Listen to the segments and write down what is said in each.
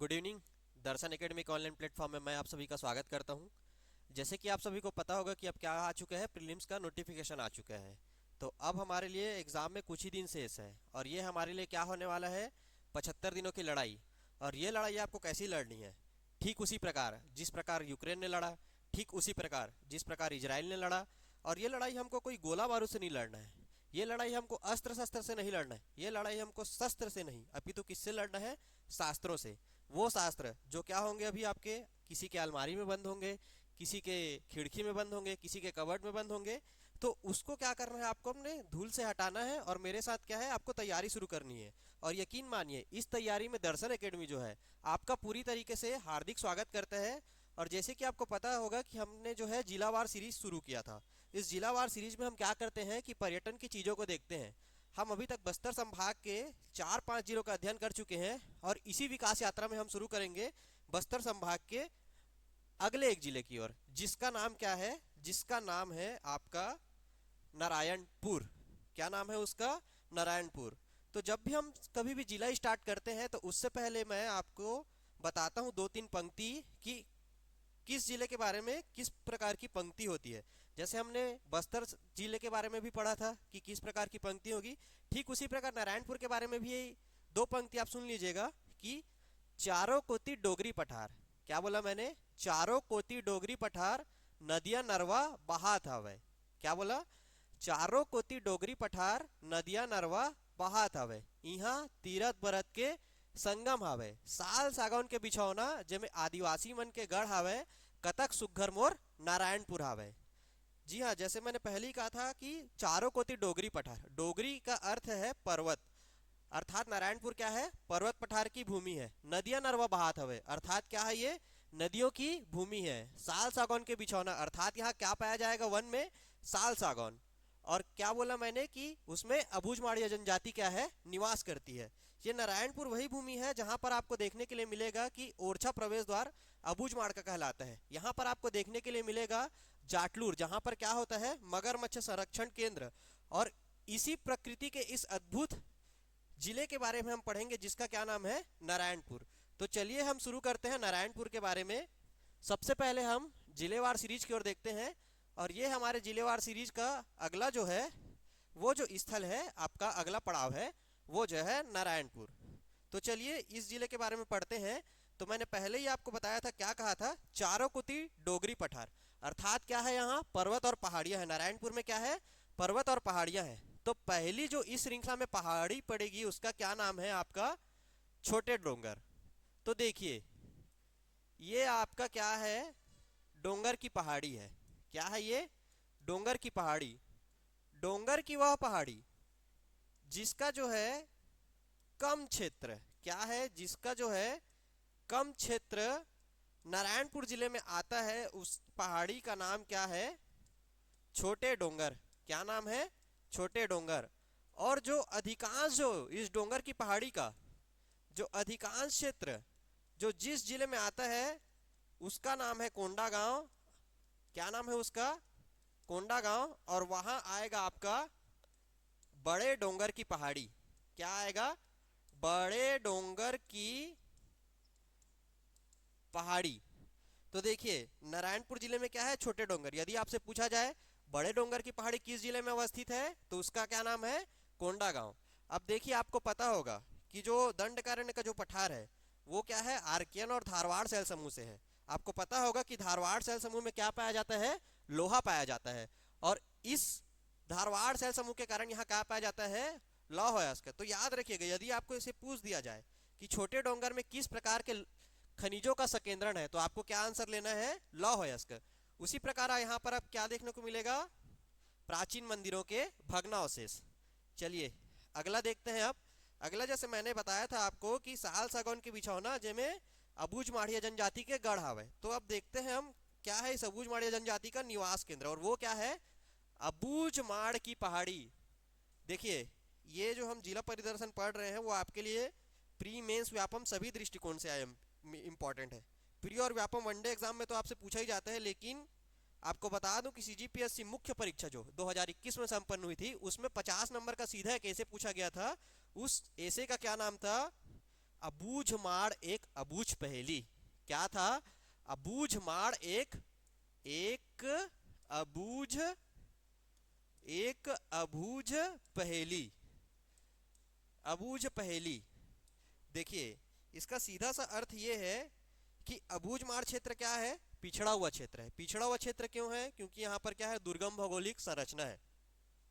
Good evening. Darshan academic online platform में मैं आप सभी का स्वागत करता हूं। जैसे कि आप सभी को पता होगा कि अब क्या आ चुका है, प्रीलिम्स का नोटिफिकेशन आ चुका है। तो अब हमारे लिए एग्ज़ाम में कुछ ही दिन शेष है और ये हमारे लिए क्या होने वाला है, 75 दिनों की लड़ाई। और ये लड़ाई आपको कैसी लड़नी है, ठीक उसी प्रकार जिस प्रकार यूक्रेन ने लड़ा, ठीक उसी प्रकार जिस प्रकार इजराइल ने लड़ा। और ये लड़ाई हमको कोई गोला बारूद से नहीं लड़ना है, ये लड़ाई हमको अस्त्र शस्त्र से नहीं लड़ना है, ये लड़ाई हमको शस्त्र से नहीं अपितु किससे लड़ना है, शास्त्रों से। वो शास्त्र जो क्या होंगे, अभी आपके किसी के अलमारी में बंद होंगे, किसी के खिड़की में बंद होंगे, किसी के कबर्ड में बंद होंगे। तो उसको क्या करना है, आपको अपने धूल से हटाना है और मेरे साथ क्या है, आपको तैयारी शुरू करनी है। और यकीन मानिए इस तैयारी में दर्शन एकेडमी जो है आपका पूरी तरीके से हार्दिक स्वागत करता है। और जैसे कि आपको पता होगा कि हमने जो है जिलावार सीरीज शुरू किया था। इस जिलावार सीरीज में हम क्या करते हैं कि पर्यटन की चीज़ों को देखते हैं। हम अभी तक बस्तर संभाग के 4-5 जिलों का अध्ययन कर चुके हैं और इसी विकास यात्रा में हम शुरू करेंगे बस्तर संभाग के अगले एक जिले की ओर, जिसका नाम क्या है, जिसका नाम है आपका नारायणपुर। क्या नाम है उसका, नारायणपुर। तो जब भी हम कभी भी जिला स्टार्ट करते हैं तो उससे पहले मैं आपको बताता हूँ 2-3 पंक्ति कि किस जिले के बारे में किस प्रकार की पंक्ति होती है। जैसे हमने बस्तर जिले के बारे में भी पढ़ा था कि किस प्रकार की पंक्ति होगी, ठीक उसी प्रकार नारायणपुर के बारे में भी यही 2 पंक्ति आप सुन लीजिएगा कि चारों कोती डोगरी पठार। क्या बोला मैंने, चारों कोती डोगरी पठार, नदिया नरवा बहात हवे। क्या बोला, चारों कोती डोगरी पठार, नदिया नरवा बहात हवे, यहाँ तीरथ बरत के संगम हावे, साल सागौन के बिछौना जेमे आदिवासी मन के गढ़ हावे, कतक सुघ्घर मोर नारायणपुर हावे। जी हाँ, जैसे मैंने पहले ही कहा था कि चारों कोती डोगरी पठार, डोगरी का अर्थ है पर्वत, अर्थात नारायणपुर क्या है, पर्वत पठार की भूमि है। नदिया नरवा बहात हवे अर्थात क्या है, ये नदियों की भूमि है। साल सागौन के बिछौना अर्थात यहाँ क्या पाया जाएगा, वन में साल सागौन। और क्या बोला मैंने कि उसमें अबूझमाड़िया जनजाति क्या है, निवास करती है। ये नारायणपुर वही भूमि है जहां पर आपको देखने के लिए मिलेगा कि ओरछा प्रवेश द्वार अबूझमाड़ का कहलाता है। यहाँ पर आपको देखने के लिए मिलेगा जाटलूर, जहां पर क्या होता है, मगरमच्छ संरक्षण केंद्र। और इसी प्रकृति के इस अद्भुत जिले के बारे में हम पढ़ेंगे जिसका क्या नाम है, नारायणपुर। तो चलिए हम शुरू करते हैं नारायणपुर के बारे में। सबसे पहले हम जिलेवार सीरीज की ओर देखते हैं। और ये हमारे जिलेवार सीरीज का अगला जो है, वो जो स्थल है आपका अगला पड़ाव है, वो जो है नारायणपुर। तो चलिए इस जिले के बारे में पढ़ते हैं। तो मैंने पहले ही आपको बताया था, क्या कहा था, चारों कुती डोगरी पठार अर्थात क्या है, यहाँ पर्वत और पहाड़ियां हैं। नारायणपुर में क्या है, पर्वत और पहाड़ियां हैं। तो पहली जो इस श्रृंखला में पहाड़ी पड़ेगी उसका क्या नाम है आपका, छोटे डोंगर। तो देखिए ये आपका क्या है, डोंगर की पहाड़ी है। क्या है ये, डोंगर की पहाड़ी। डोंगर की वह पहाड़ी जिसका जो है कम क्षेत्र, क्या है, जिसका जो है कम क्षेत्र नारायणपुर जिले में आता है, उस पहाड़ी का नाम क्या है, छोटे डोंगर। क्या नाम है, छोटे डोंगर। और जो अधिकांश, जो इस डोंगर की पहाड़ी का जो अधिकांश क्षेत्र जो जिस जिले में आता है उसका नाम है कोंडा गांव। क्या नाम है उसका, कोंडा गांव। और वहां आएगा आपका बड़े डोंगर की पहाड़ी। क्या आएगा, बड़े डोंगर की पहाड़ी। तो देखिए नारायणपुर जिले में क्या है, छोटे डोंगर। यदि आपसे पूछा जाए बड़े डोंगर की पहाड़ी किस जिले में अवस्थित है, तो उसका क्या नाम है, कोंडा गांव। अब देखिए आपको पता होगा कि जो दंडकारण्य का जो पठार है वो क्या है, आर्कियन और धारवाड़ शैल समूह से है। आपको पता होगा कि धारवाड़ शैल समूह में क्या पाया जाता है, लोहा पाया जाता है। और इस धारवाड़ शैल समूह के कारण यहाँ क्या पाया जाता है, लौह अयस्क। तो याद रखिएगा, यदि आपको इसे पूछ दिया जाए कि छोटे डोंगर में किस प्रकार के खनिजों का संकेंद्रण है, तो आपको क्या आंसर लेना है, लौह अयस्क। उसी प्रकार यहाँ पर अब क्या देखने को मिलेगा, प्राचीन मंदिरों के भग्नावशेष। चलिए अगला देखते हैं। अब अगला जैसे मैंने बताया था आपको कि साल सागौन के बिछौना जेमे अबूझ माड़िया जनजाति के गढ़ हावे। तो अब देखते हैं हम क्या है इस अबूझ माड़िया जनजाति का निवास केंद्र, और वो क्या है, अबूझ माड़ की पहाड़ी। देखिए ये जो हम जिला परिदर्शन पढ़ रहे हैं वो आपके लिए प्री मेंस व्यापम सभी दृष्टिकोण से इंपॉर्टेंट है। प्री और व्यापम वनडे एग्जाम में तो आपसे पूछा ही जाता है, लेकिन आपको बता दूं कि सीजीपीएससी मुख्य परीक्षा जो 2021 में संपन्न हुई थी उसमें 50 नंबर का सीधा एक ऐसे पूछा गया था। उस ऐसे का क्या नाम था, अबूझमाड़ एक अबूझ पहेली। क्या था? अबूझमाड़ एक अबूझ एक अबूझ पहेली। अबूझ पहेली। देखिए, इसका सीधा सा अर्थ ये है कि अबूझमाड़ क्षेत्र क्या है? पिछड़ा हुआ क्षेत्र है। पिछड़ा हुआ क्षेत्र क्यों है? क्योंकि यहाँ पर क्या है, दुर्गम भौगोलिक संरचना है।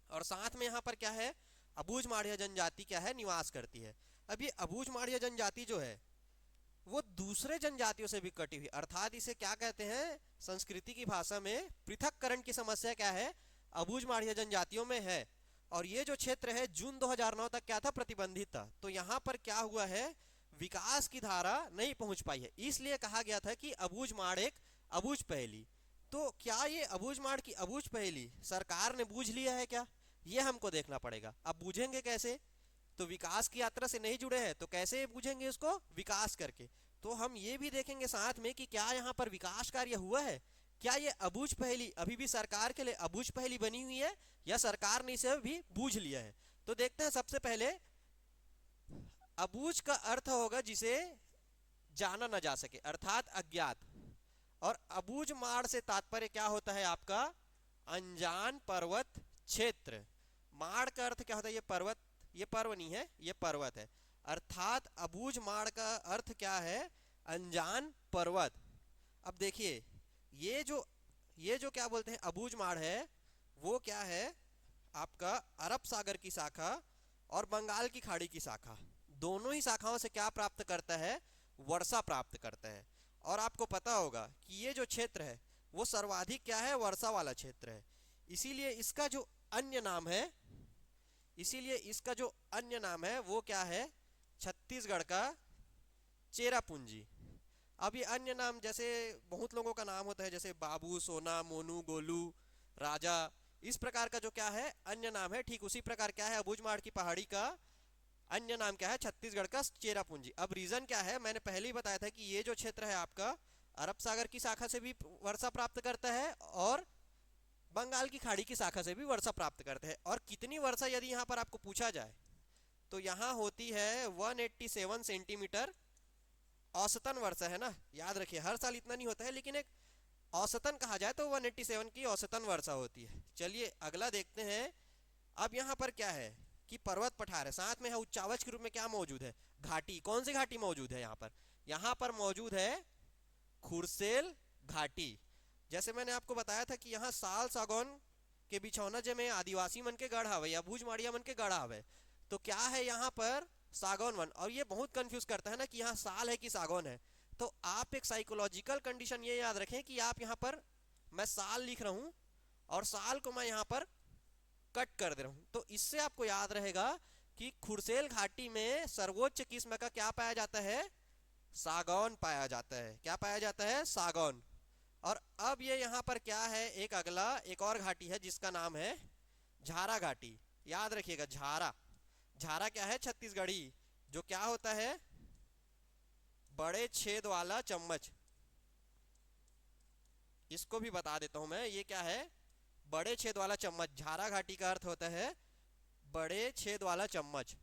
और साथ में यहाँ पर क्या है, अबूझमाड़िया जनजाति क्या है, निवास करती है। अब ये अबूझमाड़िया जनजाति जो है वो दूसरे जनजातियों से भी कटी हुई, अर्थात इसे क्या कहते हैं, संस्कृति की भाषा में पृथक्करण की समस्या क्या है, अबूझमाड़िया जनजातियों में है। और ये जो क्षेत्र है जून 2009 तक क्या था, प्रतिबंधित था। तो यहाँ पर क्या हुआ है, विकास की धारा नहीं पहुंच पाई है, इसलिए कहा गया था कि अबूझमाड़ एक अबूझ पहेली। तो क्या ये अबूझमाड़ की अबूझ पहेली सरकार ने बूझ लिया है क्या? ये हमको देखना पड़ेगा। अब बूझेंगे कैसे? तो विकास की यात्रा से नहीं जुड़े हैं तो कैसे बूझेंगे उसको? विकास करके। तो हम ये भी देखेंगे साथ में कि क्या यहाँ पर विकास कार्य हुआ है, क्या ये अबूझ पहेली अभी भी सरकार के लिए अबूझ पहेली बनी हुई है, या सरकार ने इसे भी बूझ लिया है। तो देखते हैं। सबसे पहले, अबूझ का अर्थ होगा जिसे जाना न जा सके, अर्थात अज्ञात। और अबूझ माड़ से तात्पर्य क्या होता है आपका? अनजान पर्वत क्षेत्र। माड़ का अर्थ क्या होता है? ये पर्वत, ये पर्व नहीं है, ये पर्वत है। अर्थात अबूझ माड़ का अर्थ क्या है? अनजान पर्वत। अब देखिए, ये जो क्या बोलते हैं अबूझ माड़ है, वो क्या है आपका, अरब सागर की शाखा और बंगाल की खाड़ी की शाखा, दोनों ही शाखाओं से क्या प्राप्त करता है? वर्षा प्राप्त करता है। और आपको पता होगा कि ये जो क्षेत्र है वो सर्वाधिक क्या है, वर्षा वाला क्षेत्र है। इसीलिए इसका जो अन्य नाम है इसीलिए इसका जो अन्य नाम है वो क्या है, छत्तीसगढ़ का चेरापूंजी। अब ये अन्य नाम, जैसे बहुत लोगों का नाम होता है, जैसे बाबू, सोना, मोनू, गोलू, राजा, इस प्रकार का जो क्या है अन्य नाम है, ठीक उसी प्रकार क्या है अबूझमाड़ की पहाड़ी का अन्य नाम क्या है, छत्तीसगढ़ का चेरापूंजी। अब रीजन क्या है, मैंने पहले ही बताया था कि ये जो क्षेत्र है आपका अरब सागर की शाखा से भी वर्षा प्राप्त करता है और बंगाल की खाड़ी की शाखा से भी वर्षा प्राप्त करते हैं। और कितनी वर्षा यदि यहाँ पर आपको पूछा जाए तो यहाँ होती है 187 सेंटीमीटर औसतन वर्षा, है ना। याद रखिए, हर साल इतना नहीं होता है, लेकिन एक औसतन कहा जाए तो 187 की औसतन वर्षा होती है। चलिए अगला देखते हैं। अब यहाँ पर क्या है कि पर्वत पठार है, साथ में है उच्चावच के रूप में क्या मौजूद है, घाटी। कौन सी घाटी मौजूद है यहाँ पर? यहाँ पर मौजूद है खुरसेल घाटी। जैसे मैंने आपको बताया था कि यहाँ साल सागौन के बिछौना जमे आदिवासी मन के गढ़ हवे या भूजमाड़िया मन के गढ़ हवे। तो क्या है यहाँ पर, सागौन वन। और ये बहुत कंफ्यूज करता है ना कि यहाँ साल है कि सागौन है। तो आप एक साइकोलॉजिकल कंडीशन ये याद रखें कि आप यहाँ पर, मैं साल लिख रहा हूँ और साल को मैं यहाँ पर कट कर दे रहा हूँ, तो इससे आपको याद रहेगा कि खुरसेल घाटी में सर्वोच्च किस्म का क्या पाया जाता है, सागौन पाया जाता है। क्या पाया जाता है? सागौन। और अब ये यहाँ पर क्या है, एक अगला एक और घाटी है जिसका नाम है झारा घाटी। याद रखिएगा, झारा। झारा क्या है? छत्तीसगढ़ी, जो क्या होता है, बड़े छेद वाला चम्मच। इसको भी बता देता हूं मैं, ये क्या है, बड़े छेद वाला चम्मच। झारा घाटी का अर्थ होता है बड़े छेद वाला चम्मच।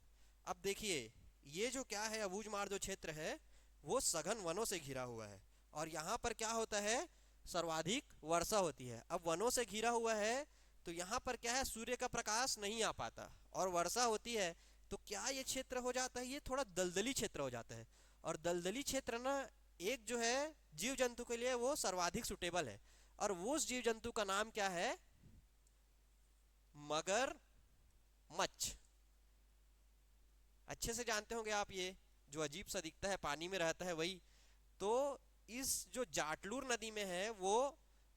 अब देखिए, ये जो क्या है अबूझमाड़ जो क्षेत्र है वो सघन वनों से घिरा हुआ है और यहाँ पर क्या होता है, सर्वाधिक वर्षा होती है। अब वनों से घिरा हुआ है तो यहाँ पर क्या है, सूर्य का प्रकाश नहीं आ पाता और वर्षा होती है। तो क्या ये क्षेत्र हो जाता है, ये थोड़ा दलदली क्षेत्र हो जाता है। और दलदली क्षेत्र ना, एक जो है जीव जंतु के लिए वो सर्वाधिक सुटेबल है। और वो उस जीव जंतु का नाम क्या है, मगर मच्छ। अच्छे से जानते होंगे आप, ये जो अजीब सा दिखता है पानी में रहता है वही। तो इस जो जाटलूर नदी में है वो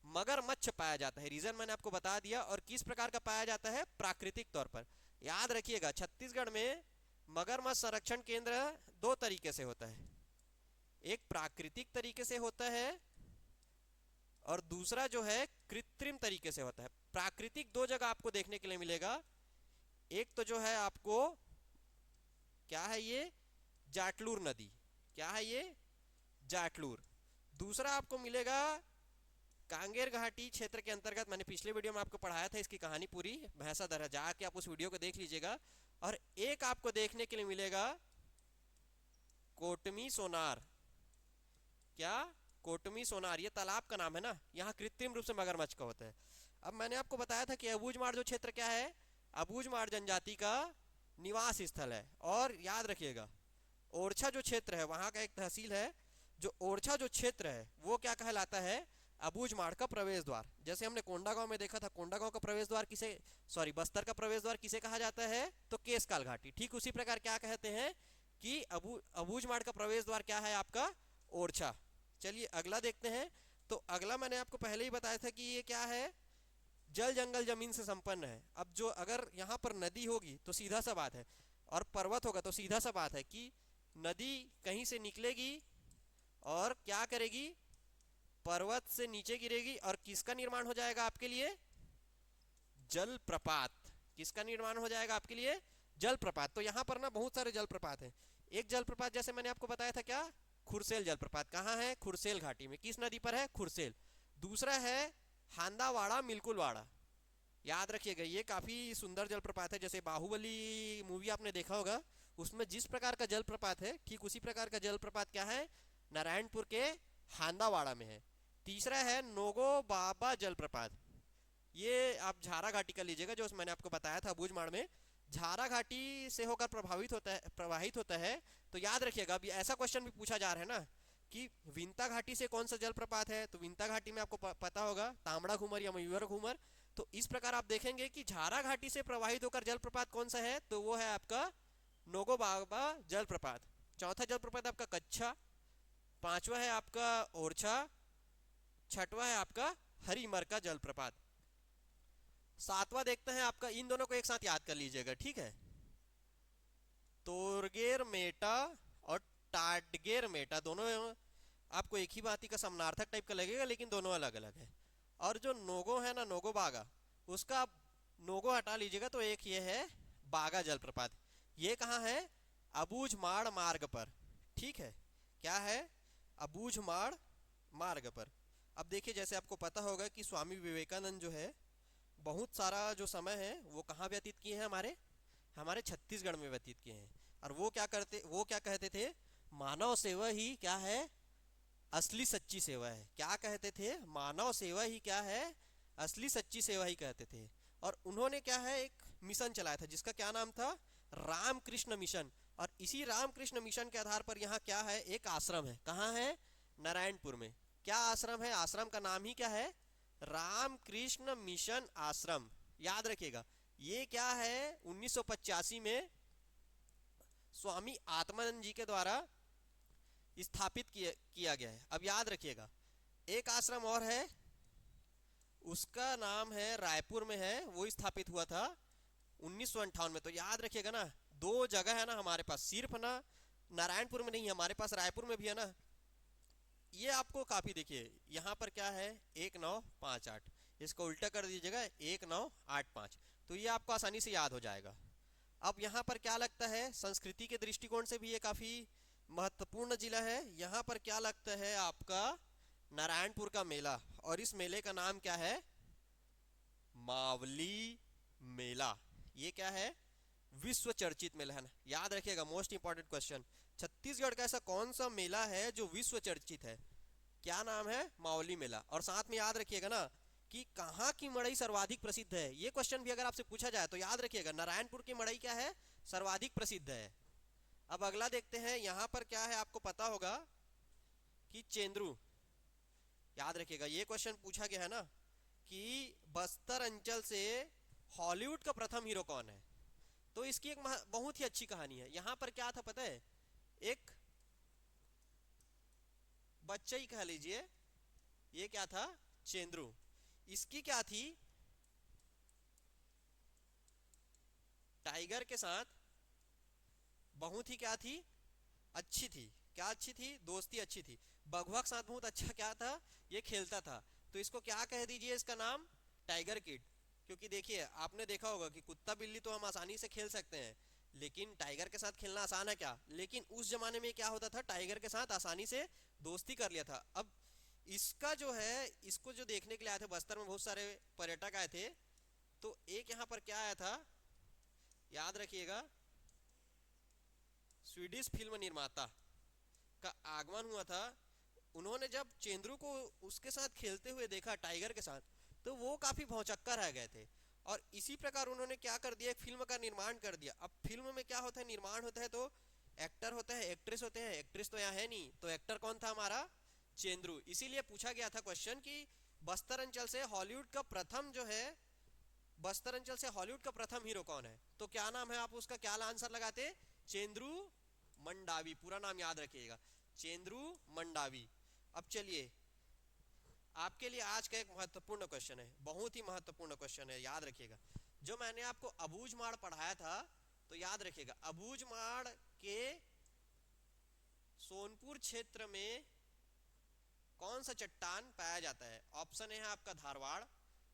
मगरमच्छ पाया जाता है। रीजन मैंने आपको बता दिया। और किस प्रकार का पाया जाता है, प्राकृतिक तौर पर। याद रखिएगा, छत्तीसगढ़ में मगरमच्छ संरक्षण केंद्र दो तरीके से होता है, एक प्राकृतिक तरीके से होता है और दूसरा जो है कृत्रिम तरीके से होता है। प्राकृतिक दो जगह आपको देखने के लिए मिलेगा, एक तो जो है आपको क्या है, ये जाटलूर नदी। क्या है ये, जाटलूर। दूसरा आपको मिलेगा कांगेर घाटी क्षेत्र के अंतर्गत। मैंने पिछले वीडियो में आपको पढ़ाया था इसकी कहानी पूरी, भैंसा दर्रा, जाके आप उस वीडियो को देख लीजिएगा। और एक आपको देखने के लिए मिलेगा कोटमी सोनार। क्या? कोटमी सोनार, ये तालाब का नाम है ना, यहाँ कृत्रिम रूप से मगरमच्छ का होता है। अब मैंने आपको बताया था कि अबूझमाड़ जो क्षेत्र क्या है, अबूझमाड़ जनजाति का निवास स्थल है। और याद रखिएगा, ओरछा जो क्षेत्र है वहाँ का एक तहसील है, जो ओरछा जो क्षेत्र है वो क्या कहलाता है, अबूझमाड़ का प्रवेश द्वार। जैसे हमने कोंडागांव में देखा था, कोंडागांव का प्रवेश द्वार किसे, सॉरी बस्तर का प्रवेश द्वार किसे कहा जाता है, तो केशकाल घाटी। ठीक उसी प्रकार क्या कहते हैं कि अबूझमाड़ का प्रवेश द्वार क्या है आपका, ओरछा। चलिए अगला देखते हैं। तो अगला मैंने आपको पहले ही बताया था कि ये क्या है, जल जंगल जमीन से संपन्न है। अब जो अगर यहाँ पर नदी होगी तो सीधा सा बात है, और पर्वत होगा तो सीधा सा बात है कि नदी कहीं से निकलेगी और क्या करेगी, पर्वत से नीचे गिरेगी, और किसका निर्माण हो जाएगा आपके लिए, जलप्रपात। किसका निर्माण हो जाएगा आपके लिए, जलप्रपात। तो यहाँ पर ना बहुत सारे जलप्रपात हैं। एक जलप्रपात जैसे मैंने आपको बताया था क्या, खुरसेल जलप्रपात। कहाँ है, खुरसेल घाटी में। किस नदी पर है, खुरसेल। दूसरा है हांदावाड़ा मिल्कुलवाड़ा। याद रखिएगा, ये काफी सुंदर जलप्रपात है। जैसे बाहुबली मूवी आपने देखा होगा, उसमें जिस प्रकार का जलप्रपात है, ठीक उसी प्रकार का जलप्रपात क्या है, नारायणपुर के हांदावाड़ा में है। तीसरा है नोगो बाबा जलप्रपात। ये आप झारा घाटी का लीजिएगा, जो मैंने आपको बताया था अबूझमाड़ में झारा घाटी से होकर प्रवाहित होता है। तो याद रखिएगा, अभी ऐसा क्वेश्चन भी पूछा जा रहा है ना कि विंता घाटी से कौन सा जलप्रपात है, तो विंता घाटी में आपको पता होगा तांबड़ा घूमर या मयूर घूमर। तो इस प्रकार आप देखेंगे कि झारा घाटी से प्रवाहित होकर जलप्रपात कौन सा है, तो वो है आपका नोगो बाबा जलप्रपात। चौथा जलप्रपात आपका कच्छा। पांचवा है आपका ओरछा। छठवा है आपका हरिमरका जलप्रपात। सातवां देखते हैं आपका, इन दोनों को एक साथ याद कर लीजिएगा, ठीक है। तोरगेर मेटा और टाटगेर मेटा दोनों आपको एक ही बात का समानार्थक टाइप का लगेगा, लेकिन दोनों अलग अलग है। और जो नोगो है ना, नोगो बागा, उसका आप नोगो हटा लीजिएगा तो एक ये है बागा जलप्रपात। ये कहाँ है, अबूझमाड़ मार्ग पर। ठीक है, क्या है, अबूझमाड़ मार्ग पर। अब देखिए, जैसे आपको पता होगा कि स्वामी विवेकानंद जो है बहुत सारा जो समय है वो कहाँ व्यतीत किए हैं, हमारे हमारे छत्तीसगढ़ में व्यतीत किए हैं। और वो क्या कहते थे, मानव सेवा ही क्या है, असली सच्ची सेवा है। क्या कहते थे, मानव सेवा ही क्या है, असली सच्ची सेवा ही कहते थे। और उन्होंने क्या है, एक मिशन चलाया था जिसका क्या नाम था, रामकृष्ण मिशन। और इसी रामकृष्ण मिशन के आधार पर यहाँ क्या है, एक आश्रम है। कहाँ है, नारायणपुर में। क्या आश्रम है, आश्रम का नाम ही क्या है, रामकृष्ण मिशन आश्रम। याद रखिएगा, ये क्या है 1985 में स्वामी आत्मानंद जी के द्वारा स्थापित किया गया है। अब याद रखिएगा, एक आश्रम और है, उसका नाम है रायपुर में है, वो स्थापित हुआ था 1958 में। तो याद रखिएगा ना, दो जगह है ना हमारे पास, सिर्फ ना नारायणपुर में नहीं, हमारे पास रायपुर में भी है ना। ये आपको काफी, देखिए यहाँ पर क्या है, 1958, इसको उल्टा कर दीजिएगा 1985, तो ये आपको आसानी से याद हो जाएगा। अब यहाँ पर क्या लगता है, संस्कृति के दृष्टिकोण से भी ये काफी महत्वपूर्ण जिला है। यहाँ पर क्या लगता है आपका, नारायणपुर का मेला, और इस मेले का नाम क्या है, मावली मेला। ये क्या है, विश्व चर्चित मेला है ना। याद रखिएगा, मोस्ट इंपॉर्टेंट क्वेश्चन, छत्तीसगढ़ का ऐसा कौन सा मेला है जो विश्व चर्चित है, क्या नाम है, मावली मेला। और साथ में याद रखिएगा ना कि कहाँ की मड़ई सर्वाधिक प्रसिद्ध है। ये क्वेश्चन भी अगर आपसे पूछा जाए तो याद रखिएगा, नारायणपुर की मड़ई क्या है, सर्वाधिक प्रसिद्ध है। अब अगला देखते हैं, यहाँ पर क्या है, आपको पता होगा कि चेंद्रू। याद रखिएगा, ये क्वेश्चन पूछा गया है ना कि बस्तर अंचल से हॉलीवुड का प्रथम हीरो कौन है। तो इसकी एक बहुत ही अच्छी कहानी है। यहाँ पर क्या था पता है, एक बच्चा ही कह लीजिए, ये क्या था, चेंद्रू। इसकी क्या थी, टाइगर के साथ बहुत ही क्या थी, अच्छी थी। क्या अच्छी थी, दोस्ती अच्छी थी। बघवा के साथ बहुत अच्छा क्या था, ये खेलता था। तो इसको क्या कह दीजिए, इसका नाम टाइगर किड। क्योंकि देखिए, आपने देखा होगा कि कुत्ता बिल्ली तो हम आसानी से खेल सकते हैं, लेकिन टाइगर के साथ खेलना आसान है क्या। लेकिन उस जमाने में क्या होता था, टाइगर के साथ आसानी से दोस्ती कर लिया था। अब इसका जो है, इसको जो देखने के लिए आए थे, बस्तर में बहुत सारे पर्यटक आए थे। तो एक यहाँ पर क्या आया था, याद रखिएगा, स्वीडिश फिल्म निर्माता, का आगमन हुआ था, उन्होंने जब चेंद्रू को उसके साथ खेलते हुए देखा, टाइगर के साथ, तो वो काफी भौचक्का रह गए थे। और इसी प्रकार उन्होंने क्या कर दिया, एक फिल्म का निर्माण कर दिया। अब फिल्म में क्या होता है, निर्माण होता है तो एक्टर होता है, एक्ट्रेस होते हैं। एक्ट्रेस तो यहाँ है नहीं, तो एक्टर कौन था हमारा, चेंद्रू। इसीलिए पूछा गया था क्वेश्चन कि बस्तर अंचल से हॉलीवुड का प्रथम जो है, बस्तर अंचल से हॉलीवुड का प्रथम हीरो कौन है, तो क्या नाम है, आप उसका क्या आंसर लगाते, चेंद्रू मंडावी। पूरा नाम याद रखिएगा, चेंद्रू मंडावी। अब चलिए, आपके लिए आज का एक महत्वपूर्ण क्वेश्चन है, बहुत ही महत्वपूर्ण क्वेश्चन है, याद रखिएगा। जो मैंने आपको अबूझमाड़ पढ़ाया था, तो याद रखिएगा, अबूझमाड़ के सोनपुर क्षेत्र में कौन सा चट्टान पाया जाता है। ऑप्शन है आपका Dharwar,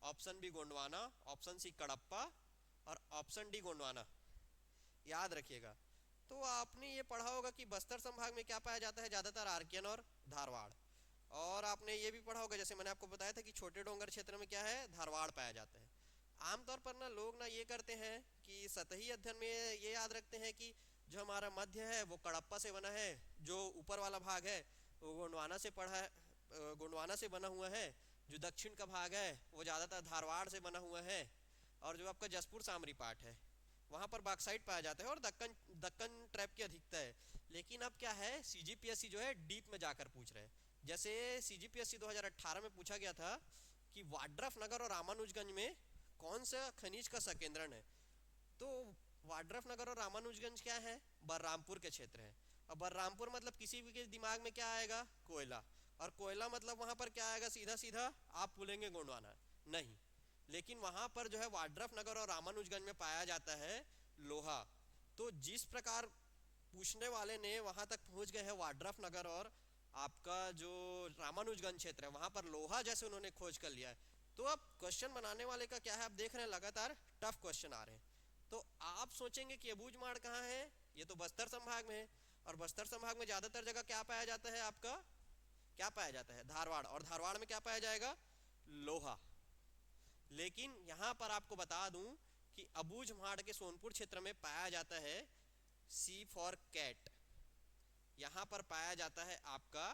option B Gondwana, option C Cuddapah और ऑप्शन डी गोंडवाना। याद रखिएगा। तो आपने ये पढ़ा होगा कि बस्तर संभाग में क्या पाया जाता है, ज्यादातर आर्कियन और धारवाड़। और आपने ये भी पढ़ा होगा, जैसे मैंने आपको बताया था कि छोटे डोंगर क्षेत्र में क्या है, धारवाड़ पाया जाता है। आमतौर पर ना लोग ना ये करते हैं कि सतही अध्ययन में ये याद रखते हैं कि जो हमारा मध्य है वो कडप्पा से बना है, जो ऊपर वाला भाग है वो गोंडवाना से पढ़ा है, गोंडवाना से बना हुआ है। जो दक्षिण का भाग है वो ज़्यादातर धारवाड़ से बना हुआ है। और जो आपका जसपुर सामरी पार्ट है वहाँ पर बॉक्साइट पाया जाता है और दक्कन दक्कन ट्रैप की अधिकता है। लेकिन अब क्या है, सीजीपीएससी जो है डीप में जाकर पूछ रहे हैं। जैसे सीजीपीएससी 2018 में पूछा गया था कि वाड्रफ नगर और रामानुजगंज में कौन सा खनिज का संकेंद्रण है। तो वाड्रफ नगर और रामानुजगंज क्या है, बलरामपुर के क्षेत्र है। अब बलरामपुर मतलब किसी भी के दिमाग में क्या आएगा, कोयला। और कोयला मतलब वहां पर क्या आएगा, सीधा सीधा आप बोलेंगे गोंडवाना, नहीं। लेकिन वहां पर जो है वाड्रफ नगर और रामानुजगंज में पाया जाता है लोहा। तो जिस प्रकार पूछने वाले ने वहां तक पहुंच गए हैं वाड्रफ नगर और आपका जो रामानुजगंज क्षेत्र है वहां पर लोहा जैसे उन्होंने खोज कर लिया है। तो अब क्वेश्चन बनाने वाले का क्या है, आप देख रहे हैं लगातार टफ क्वेश्चन आ रहे हैं। तो आप सोचेंगे कि अबूझमाड़ कहाँ है, ये तो बस्तर संभाग में है। और बस्तर संभाग में ज्यादातर जगह क्या पाया जाता है, आपका क्या पाया जाता है, धारवाड़। और धारवाड़ में क्या पाया जाएगा, लोहा। लेकिन यहां पर आपको बता दूं कि अबूझमाड़ के सोनपुर क्षेत्र में पाया जाता है सी फॉर कैट। यहां पर पाया जाता है आपका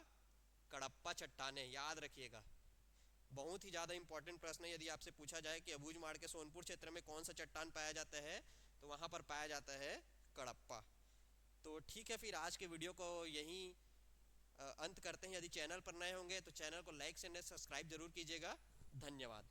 कडप्पा चट्टाने, याद रखिएगा। बहुत ही ज्यादा इंपॉर्टेंट प्रश्न है, यदि आपसे पूछा जाए कि अबूझमाड़ के सोनपुर क्षेत्र में कौन सा चट्टान पाया जाता है, तो वहां पर पाया जाता है कडप्पा। तो ठीक है, फिर आज के वीडियो को यहीं अंत करते हैं। यदि चैनल पर नए होंगे तो चैनल को लाइक से सब्सक्राइब जरूर कीजिएगा। धन्यवाद।